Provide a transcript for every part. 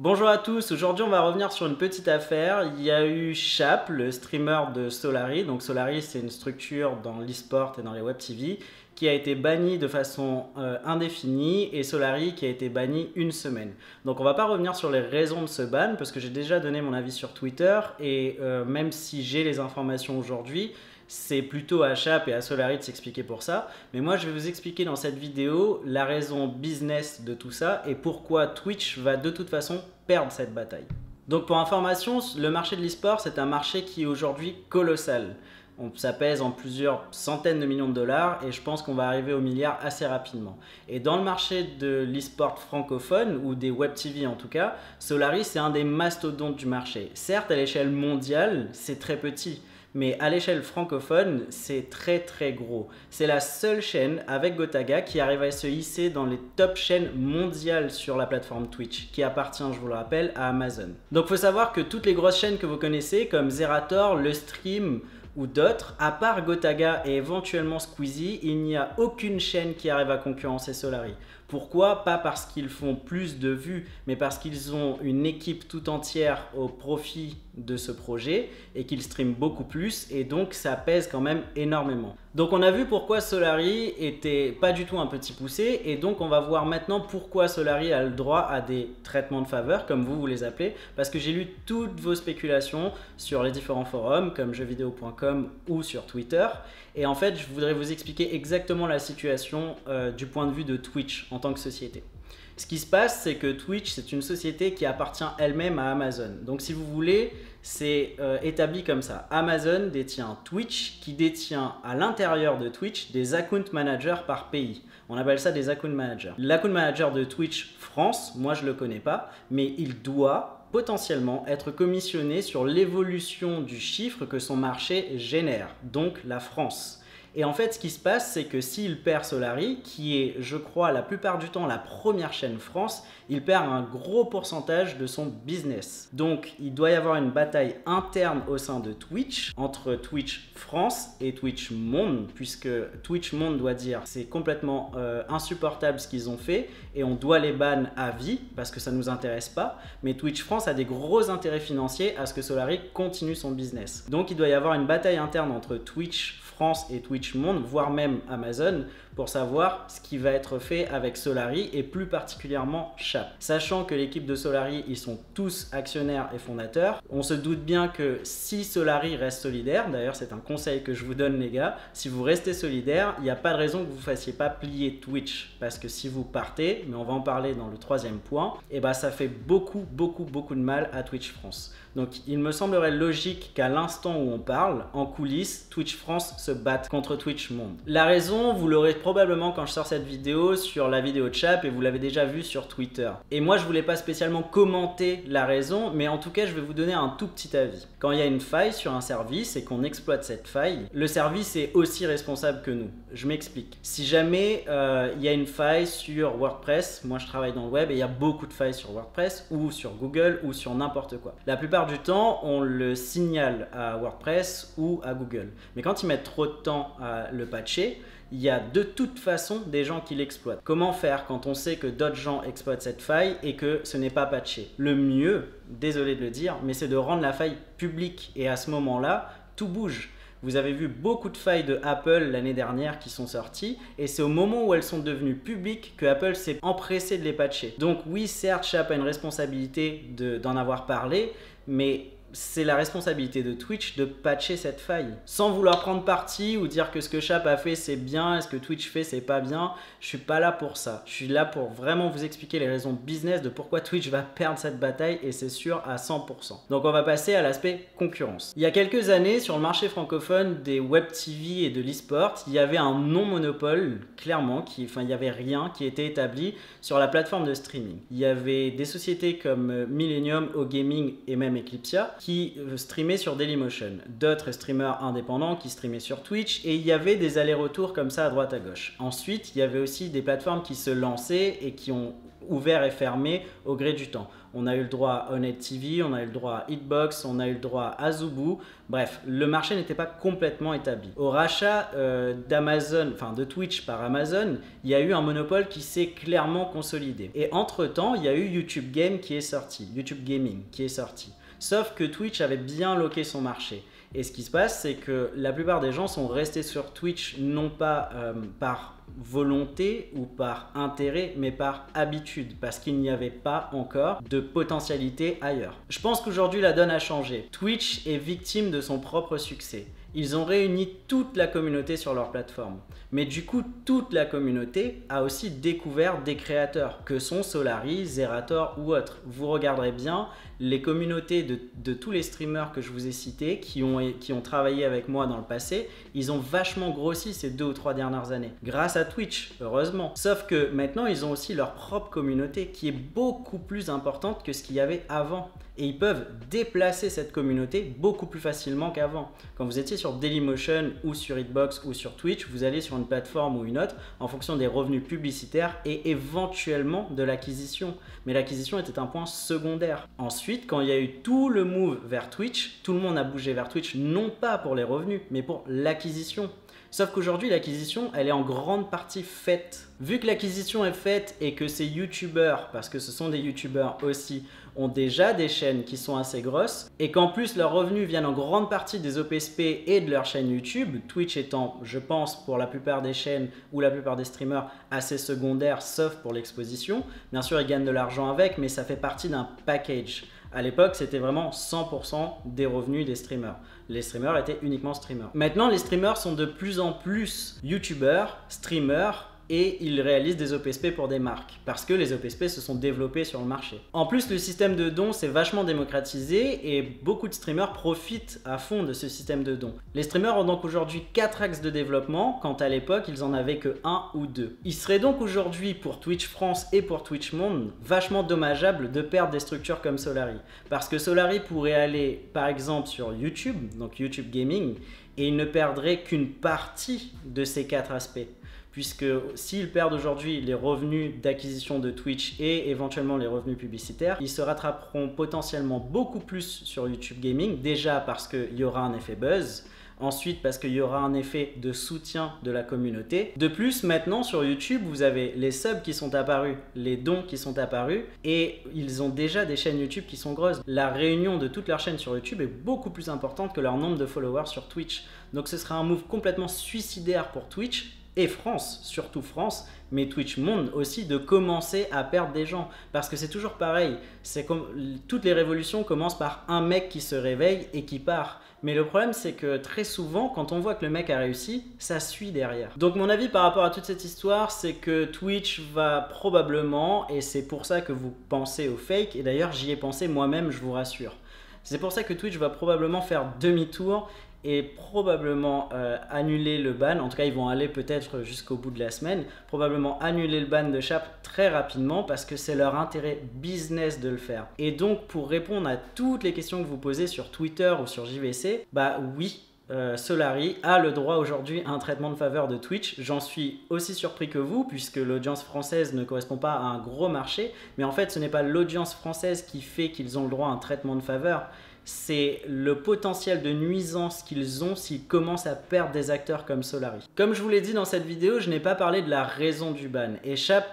Bonjour à tous, aujourd'hui on va revenir sur une petite affaire. Il y a eu Chap, le streamer de Solary. Donc Solary, c'est une structure dans l'e-sport et dans les web TV qui a été banni de façon indéfinie, et Solary qui a été banni une semaine. Donc on va pas revenir sur les raisons de ce ban parce que j'ai déjà donné mon avis sur Twitter, et même si j'ai les informations aujourd'hui, c'est plutôt à Chap et à Solary de s'expliquer pour ça. Mais moi, je vais vous expliquer dans cette vidéo la raison business de tout ça et pourquoi Twitch va de toute façon perdre cette bataille. Donc pour information, le marché de l'e-sport, c'est un marché qui est aujourd'hui colossal. Ça pèse en plusieurs centaines de millions de dollars et je pense qu'on va arriver au milliard assez rapidement. Et dans le marché de l'e-sport francophone, ou des web TV en tout cas, Solary c'est un des mastodontes du marché. Certes, à l'échelle mondiale, c'est très petit. Mais à l'échelle francophone, c'est très très gros. C'est la seule chaîne avec Gotaga qui arrive à se hisser dans les top chaînes mondiales sur la plateforme Twitch, qui appartient, je vous le rappelle, à Amazon. Donc il faut savoir que toutes les grosses chaînes que vous connaissez, comme Zerator, Le Stream ou d'autres, à part Gotaga et éventuellement Squeezie, il n'y a aucune chaîne qui arrive à concurrencer Solary. Pourquoi? Pas parce qu'ils font plus de vues, mais parce qu'ils ont une équipe tout entière au profit de ce projet et qu'ils streament beaucoup plus, et donc ça pèse quand même énormément. Donc on a vu pourquoi Solary était pas du tout un petit poussé, et donc on va voir maintenant pourquoi Solary a le droit à des traitements de faveur, comme vous les appelez, parce que j'ai lu toutes vos spéculations sur les différents forums comme jeuxvideo.com ou sur Twitter, et en fait je voudrais vous expliquer exactement la situation du point de vue de Twitch en tant que société. Ce qui se passe, c'est que Twitch, c'est une société qui appartient elle-même à Amazon. Donc si vous voulez, c'est établi comme ça. Amazon détient Twitch, qui détient à l'intérieur de Twitch des account managers par pays. On appelle ça des account managers. L'account manager de Twitch France, moi je ne le connais pas, mais il doit potentiellement être commissionné sur l'évolution du chiffre que son marché génère, donc la France. Et en fait, ce qui se passe, c'est que s'il perd Solary, qui est, je crois, la plupart du temps la première chaîne France, il perd un gros pourcentage de son business. Donc, il doit y avoir une bataille interne au sein de Twitch, entre Twitch France et Twitch Monde, puisque Twitch Monde doit dire c'est complètement insupportable ce qu'ils ont fait, et on doit les ban à vie, parce que ça ne nous intéresse pas. Mais Twitch France a des gros intérêts financiers à ce que Solary continue son business. Donc, il doit y avoir une bataille interne entre Twitch France et Twitch Monde, voire même Amazon, pour savoir ce qui va être fait avec Solary et plus particulièrement Chap. Sachant que l'équipe de Solary, ils sont tous actionnaires et fondateurs, on se doute bien que si Solary reste solidaire, d'ailleurs c'est un conseil que je vous donne les gars, si vous restez solidaire, il n'y a pas de raison que vous ne fassiez pas plier Twitch, parce que si vous partez, mais on va en parler dans le troisième point, et bah ça fait beaucoup de mal à Twitch France. Donc il me semblerait logique qu'à l'instant où on parle, en coulisses, Twitch France se batte contre Twitch Monde. La raison, vous l'aurez probablement quand je sors cette vidéo sur la vidéo de Chap, et vous l'avez déjà vu sur Twitter. Et moi je voulais pas spécialement commenter la raison, mais en tout cas je vais vous donner un tout petit avis. Quand il y a une faille sur un service et qu'on exploite cette faille, le service est aussi responsable que nous. Je m'explique. Si jamais il y a une faille sur WordPress, moi je travaille dans le web et il y a beaucoup de failles sur WordPress ou sur Google ou sur n'importe quoi. La plupart du temps, on le signale à WordPress ou à Google. Mais quand ils mettent trop de temps à le patcher, il y a de toute façon des gens qui l'exploitent. Comment faire quand on sait que d'autres gens exploitent cette faille et que ce n'est pas patché? Le mieux, désolé de le dire, mais c'est de rendre la faille publique, et à ce moment-là, tout bouge. Vous avez vu beaucoup de failles de Apple l'année dernière qui sont sorties, et c'est au moment où elles sont devenues publiques que Apple s'est empressé de les patcher. Donc oui, certes, Chap a une responsabilité d'en avoir parlé, mais c'est la responsabilité de Twitch de patcher cette faille. Sans vouloir prendre parti ou dire que ce que Chap a fait c'est bien et ce que Twitch fait c'est pas bien, je suis pas là pour ça. Je suis là pour vraiment vous expliquer les raisons business de pourquoi Twitch va perdre cette bataille, et c'est sûr à 100%. Donc on va passer à l'aspect concurrence. Il y a quelques années, sur le marché francophone des web TV et de l'e-sport, il y avait un non-monopole, clairement, il n'y avait rien qui était établi sur la plateforme de streaming. Il y avait des sociétés comme Millennium, OGaming et même Eclipsia qui streamaient sur Dailymotion, d'autres streamers indépendants qui streamaient sur Twitch, et il y avait des allers-retours comme ça à droite à gauche. Ensuite, il y avait aussi des plateformes qui se lançaient et qui ont ouvert et fermé au gré du temps. On a eu le droit à Honnête TV, on a eu le droit à Hitbox, on a eu le droit à Zubu. Bref, le marché n'était pas complètement établi. Au rachat d'Amazon, enfin de Twitch par Amazon, il y a eu un monopole qui s'est clairement consolidé. Et entre-temps, il y a eu YouTube Game qui est sorti, YouTube Gaming qui est sorti. Sauf que Twitch avait bien loqué son marché. Et ce qui se passe, c'est que la plupart des gens sont restés sur Twitch non pas par volonté ou par intérêt, mais par habitude, parce qu'il n'y avait pas encore de potentialité ailleurs. Je pense qu'aujourd'hui, la donne a changé. Twitch est victime de son propre succès. Ils ont réuni toute la communauté sur leur plateforme. Mais du coup, toute la communauté a aussi découvert des créateurs, que sont Solary, Zerator ou autres. Vous regarderez bien les communautés de tous les streamers que je vous ai cités, qui ont travaillé avec moi dans le passé, ils ont vachement grossi ces 2 ou 3 dernières années. Grâce à Twitch, heureusement. Sauf que maintenant, ils ont aussi leur propre communauté, qui est beaucoup plus importante que ce qu'il y avait avant. Et ils peuvent déplacer cette communauté beaucoup plus facilement qu'avant. Quand vous étiez sur Dailymotion ou sur Hitbox ou sur Twitch, vous allez sur une plateforme ou une autre en fonction des revenus publicitaires et éventuellement de l'acquisition. Mais l'acquisition était un point secondaire. Ensuite, quand il y a eu tout le move vers Twitch, tout le monde a bougé vers Twitch, non pas pour les revenus, mais pour l'acquisition. Sauf qu'aujourd'hui, l'acquisition, elle est en grande partie faite. Vu que l'acquisition est faite et que ces youtubeurs, parce que ce sont des youtubeurs aussi, ont déjà des chaînes qui sont assez grosses et qu'en plus leurs revenus viennent en grande partie des OPSP et de leur chaîne YouTube, Twitch étant, je pense, pour la plupart des chaînes ou la plupart des streamers assez secondaire, sauf pour l'exposition. Bien sûr, ils gagnent de l'argent avec, mais ça fait partie d'un package. À l'époque, c'était vraiment 100% des revenus des streamers. Les streamers étaient uniquement streamers. Maintenant, les streamers sont de plus en plus youtubeurs, streamers, et ils réalisent des OPSP pour des marques parce que les OPSP se sont développés sur le marché. En plus, le système de dons s'est vachement démocratisé et beaucoup de streamers profitent à fond de ce système de dons. Les streamers ont donc aujourd'hui 4 axes de développement quand à l'époque, ils en avaient que 1 ou 2. Il serait donc aujourd'hui pour Twitch France et pour Twitch Monde vachement dommageable de perdre des structures comme Solary parce que Solary pourrait aller par exemple sur YouTube, donc YouTube Gaming, et il ne perdrait qu'une partie de ces 4 aspects. Puisque s'ils perdent aujourd'hui les revenus d'acquisition de Twitch et éventuellement les revenus publicitaires, ils se rattraperont potentiellement beaucoup plus sur YouTube Gaming, déjà parce qu'il y aura un effet buzz, ensuite parce qu'il y aura un effet de soutien de la communauté. De plus, maintenant sur YouTube, vous avez les subs qui sont apparus, les dons qui sont apparus et ils ont déjà des chaînes YouTube qui sont grosses. La réunion de toutes leurs chaînes sur YouTube est beaucoup plus importante que leur nombre de followers sur Twitch. Donc ce sera un move complètement suicidaire pour Twitch et France, surtout France, mais Twitch Monde aussi, de commencer à perdre des gens. Parce que c'est toujours pareil, c'est comme toutes les révolutions commencent par un mec qui se réveille et qui part. Mais le problème, c'est que très souvent, quand on voit que le mec a réussi, ça suit derrière. Donc mon avis par rapport à toute cette histoire, c'est que Twitch va probablement, et c'est pour ça que vous pensez au fake, et d'ailleurs j'y ai pensé moi-même, je vous rassure. C'est pour ça que Twitch va probablement faire demi-tour et probablement annuler le ban. En tout cas, ils vont aller peut-être jusqu'au bout de la semaine, probablement annuler le ban de Chap très rapidement parce que c'est leur intérêt business de le faire. Et donc, pour répondre à toutes les questions que vous posez sur Twitter ou sur JVC, bah oui, Solary a le droit aujourd'hui à un traitement de faveur de Twitch. J'en suis aussi surpris que vous puisque l'audience française ne correspond pas à un gros marché. Mais en fait, ce n'est pas l'audience française qui fait qu'ils ont le droit à un traitement de faveur. C'est le potentiel de nuisance qu'ils ont s'ils commencent à perdre des acteurs comme Solary. Comme je vous l'ai dit dans cette vidéo, je n'ai pas parlé de la raison du ban. Et Chap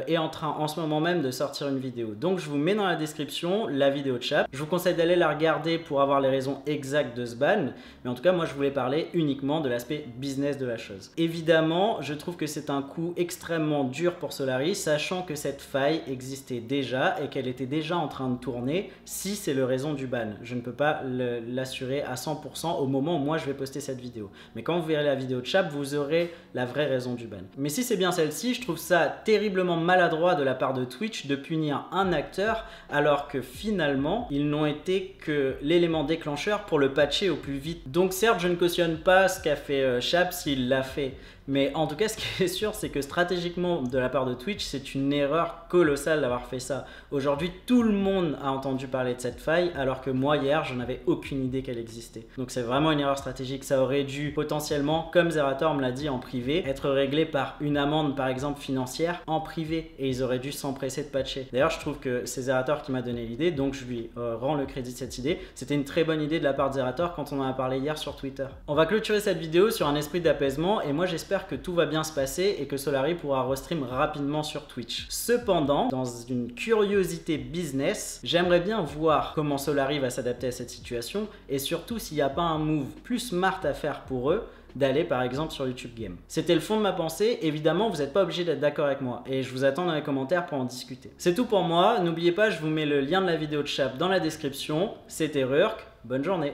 est en train en ce moment même de sortir une vidéo. Donc je vous mets dans la description la vidéo de Chap. Je vous conseille d'aller la regarder pour avoir les raisons exactes de ce ban. Mais en tout cas, moi je voulais parler uniquement de l'aspect business de la chose. Évidemment, je trouve que c'est un coup extrêmement dur pour Solary, sachant que cette faille existait déjà et qu'elle était déjà en train de tourner si c'est le raison du ban. Je ne peux pas l'assurer à 100% au moment où moi je vais poster cette vidéo. Mais quand vous verrez la vidéo de Chap, vous aurez la vraie raison du ban. Mais si c'est bien celle-ci, je trouve ça terriblement maladroit de la part de Twitch de punir un acteur alors que finalement, ils n'ont été que l'élément déclencheur pour le patcher au plus vite. Donc certes, je ne cautionne pas ce qu'a fait Chap s'il l'a fait. Mais en tout cas, ce qui est sûr, c'est que stratégiquement, de la part de Twitch, c'est une erreur colossale d'avoir fait ça. Aujourd'hui, tout le monde a entendu parler de cette faille, alors que moi, hier, je n'avais aucune idée qu'elle existait. Donc c'est vraiment une erreur stratégique. Ça aurait dû potentiellement, comme Zerator me l'a dit en privé, être réglé par une amende, par exemple financière, en privé. Et ils auraient dû s'empresser de patcher. D'ailleurs, je trouve que c'est Zerator qui m'a donné l'idée, donc je lui rends le crédit de cette idée. C'était une très bonne idée de la part de Zerator quand on en a parlé hier sur Twitter. On va clôturer cette vidéo sur un esprit d'apaisement et moi j'espère que tout va bien se passer et que Solary pourra restream rapidement sur Twitch. Cependant, dans une curiosité business, j'aimerais bien voir comment Solary va s'adapter à cette situation et surtout s'il n'y a pas un move plus smart à faire pour eux d'aller par exemple sur YouTube Game. C'était le fond de ma pensée. Évidemment, vous n'êtes pas obligé d'être d'accord avec moi et je vous attends dans les commentaires pour en discuter. C'est tout pour moi. N'oubliez pas, je vous mets le lien de la vidéo de Chap dans la description. C'était Rurk. Bonne journée.